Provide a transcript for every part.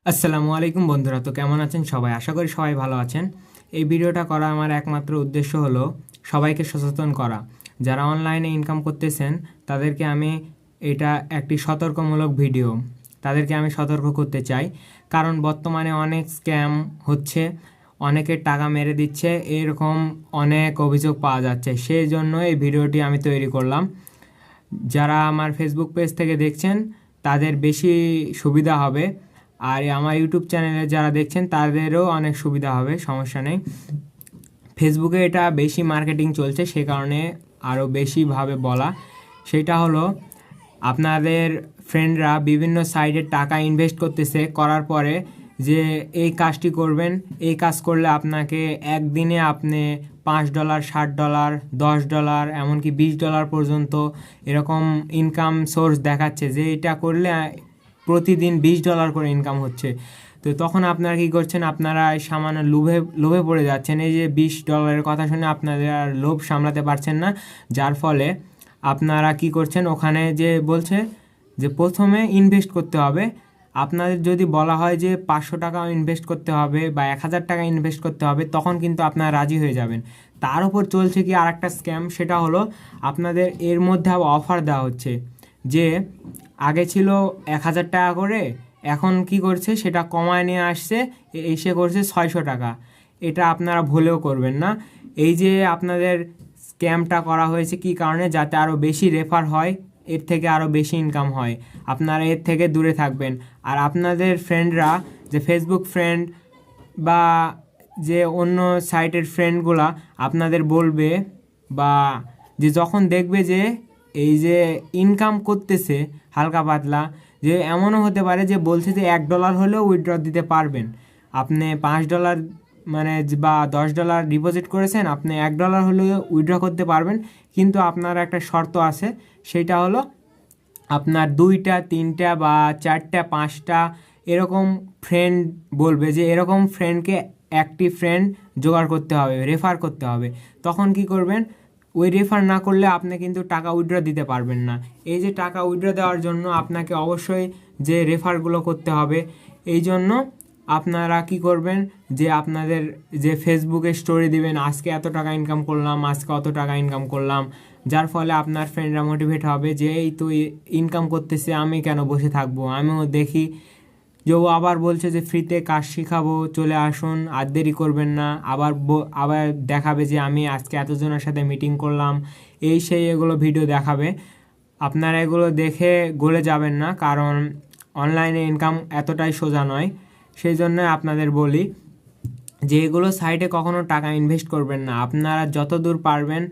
আসসালামু আলাইকুম বন্ধুরা, তো কেমন আছেন সবাই? আশা করি সবাই ভালো আছেন। এই ভিডিওটা করা আমার একমাত্র উদ্দেশ্য হলো সবাইকে সচেতন করা। যারা অনলাইনে ইনকাম করতেছেন তাদেরকে আমি এটা একটি সতর্কমূলক ভিডিও, তাদেরকে আমি সতর্ক করতে চাই। কারণ বর্তমানে অনেক স্ক্যাম হচ্ছে, অনেকের টাকা মেরে দিচ্ছে, এরকম অনেক অভিযোগ পাওয়া যাচ্ছে। সেই জন্য এই ভিডিওটি আমি তৈরি করলাম। যারা আমার ফেসবুক পেজ থেকে দেখছেন তাদের বেশি সুবিধা হবে, আর আমার ইউটিউব চ্যানেলে যারা দেখছেন তাদেরও অনেক সুবিধা হবে, সমস্যা নেই। ফেসবুকে এটা বেশি মার্কেটিং চলছে, সে কারণে আরও বেশিভাবে বলা। সেটা হলো, আপনাদের ফ্রেন্ডরা বিভিন্ন সাইটে টাকা ইনভেস্ট করতেছে, করার পরে যে এই কাজটি করবেন, এই কাজ করলে আপনাকে একদিনে আপনি $5, $60, $10, এমনকি $20 পর্যন্ত এরকম ইনকাম সোর্স দেখাচ্ছে যে এটা করলে প্রতিদিন $20 করে ইনকাম হচ্ছে। তো তখন আপনারা কী করছেন, আপনারা সামান্য লোভে পড়ে যাচ্ছেন। এই যে $20 কথা শুনে আপনাদের আর লোভ সামলাতে পারছেন না, যার ফলে আপনারা কি করছেন, ওখানে যে বলছে যে প্রথমে ইনভেস্ট করতে হবে। আপনাদের যদি বলা হয় যে $500 ইনভেস্ট করতে হবে বা $1000 ইনভেস্ট করতে হবে, তখন কিন্তু আপনারা রাজি হয়ে যাবেন। তার উপর চলছে কি আরেকটা স্ক্যাম, সেটা হলো আপনাদের এর মধ্যে আবার অফার দেওয়া হচ্ছে যে আগে ছিল $1000 করে, এখন কি করছে সেটা কমায় নিয়ে আসছে, এসে করছে $600। এটা আপনারা ভুলেও করবেন না। এই যে আপনাদের স্ক্যামটা করা হয়েছে কি কারণে, যাতে আরও বেশি রেফার হয়, এর থেকে আরও বেশি ইনকাম হয়। আপনারা এর থেকে দূরে থাকবেন। আর আপনাদের ফ্রেন্ডরা, যে ফেসবুক ফ্রেন্ড বা যে অন্য সাইটের ফ্রেন্ডগুলা আপনাদের বলবে, বা যে যখন দেখবে যে এই যে ইনকাম করতেছে হালকা পাতলা, যে এমনও হতে পারে যে বলছে যে $1 হলেও উইথড্র দিতে পারবেন। আপনি $5 মানে বা $10 ডিপোজিট করেছেন, আপনি $1 হলেও উইথড্র করতে পারবেন। কিন্তু আপনার একটা শর্ত আছে, সেটা হলো আপনার 2টা 3টা বা 4টা 5টা এরকম ফ্রেন্ড বলবে, যে এরকম ফ্রেন্ডকে অ্যাক্টিভ ফ্রেন্ড জোগাড় করতে হবে, রেফার করতে হবে। তখন কি করবেন, ওই রেফার না করলে আপনি কিন্তু টাকা উইথড্র দিতে পারবেন না। এই যে টাকা উইথড্র দেওয়ার জন্য আপনাকে অবশ্যই যে রেফারগুলো করতে হবে। এই জন্য আপনারা কি করবেন, যে আপনাদের যে ফেসবুকে স্টোরি দিবেন, আজকে এত টাকা ইনকাম করলাম, আজকে অত টাকা ইনকাম করলাম, যার ফলে আপনার ফ্রেন্ডরা মোটিভেট হবে যে এই তো ইনকাম করতেছে, আমি কেন বসে থাকবো, আমিও দেখি। যে ও আবার বলছে যে ফ্রিতে কাজ শিখাবো, চলে আসুন, আর দেরি করবেন না। আবার দেখাবে যে আমি আজকে এতজনের সাথে মিটিং করলাম, এই সেই এগুলো ভিডিও দেখাবে। আপনারা এগুলো দেখে গলে যাবেন না, কারণ অনলাইনে ইনকাম এতটাই সোজা নয়। সেই জন্য আপনাদের বলি যে এগুলো সাইটে কখনো টাকা ইনভেস্ট করবেন না। আপনারা যত দূর পারবেন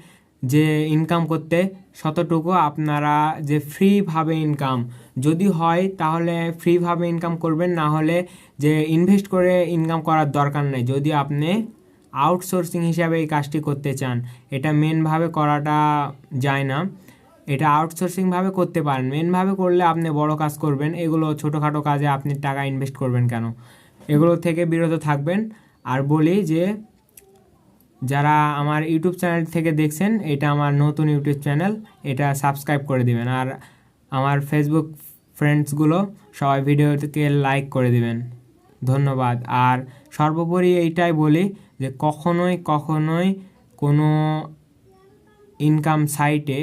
যে ইনকাম করতে, ততটুকু আপনারা যে ফ্রিভাবে ইনকাম যদি হয় তাহলে ফ্রিভাবে ইনকাম করবেন, না হলে যে ইনভেস্ট করে ইনকাম করার দরকার নেই। যদি আপনি আউটসোর্সিং হিসাবে এই কাজটি করতে চান, এটা মেনভাবে করাটা যায় না, এটা আউটসোর্সিংভাবে করতে পারেন। মেনভাবে করলে আপনি বড় কাজ করবেন, এগুলো ছোটোখাটো কাজে আপনি টাকা ইনভেস্ট করবেন কেন? এগুলো থেকে বিরত থাকবেন। আর বলি যে যারা আমার ইউটিউব চ্যানেল থেকে দেখছেন, এটা আমার নতুন ইউটিউব চ্যানেল, এটা সাবস্ক্রাইব করে দিবেন। আর আমার ফেসবুক ফ্রেন্ডসগুলো সবাই ভিডিওটিকে লাইক করে দিবেন। ধন্যবাদ। আর সর্বোপরি এইটাই বলি যে কখনোই কোনো ইনকাম সাইটে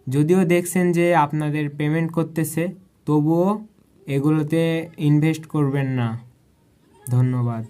যদিও দেখছেন যে আপনাদের পেমেন্ট করতেছে, তবুও এগুলোতে ইনভেস্ট করবেন না। ধন্যবাদ।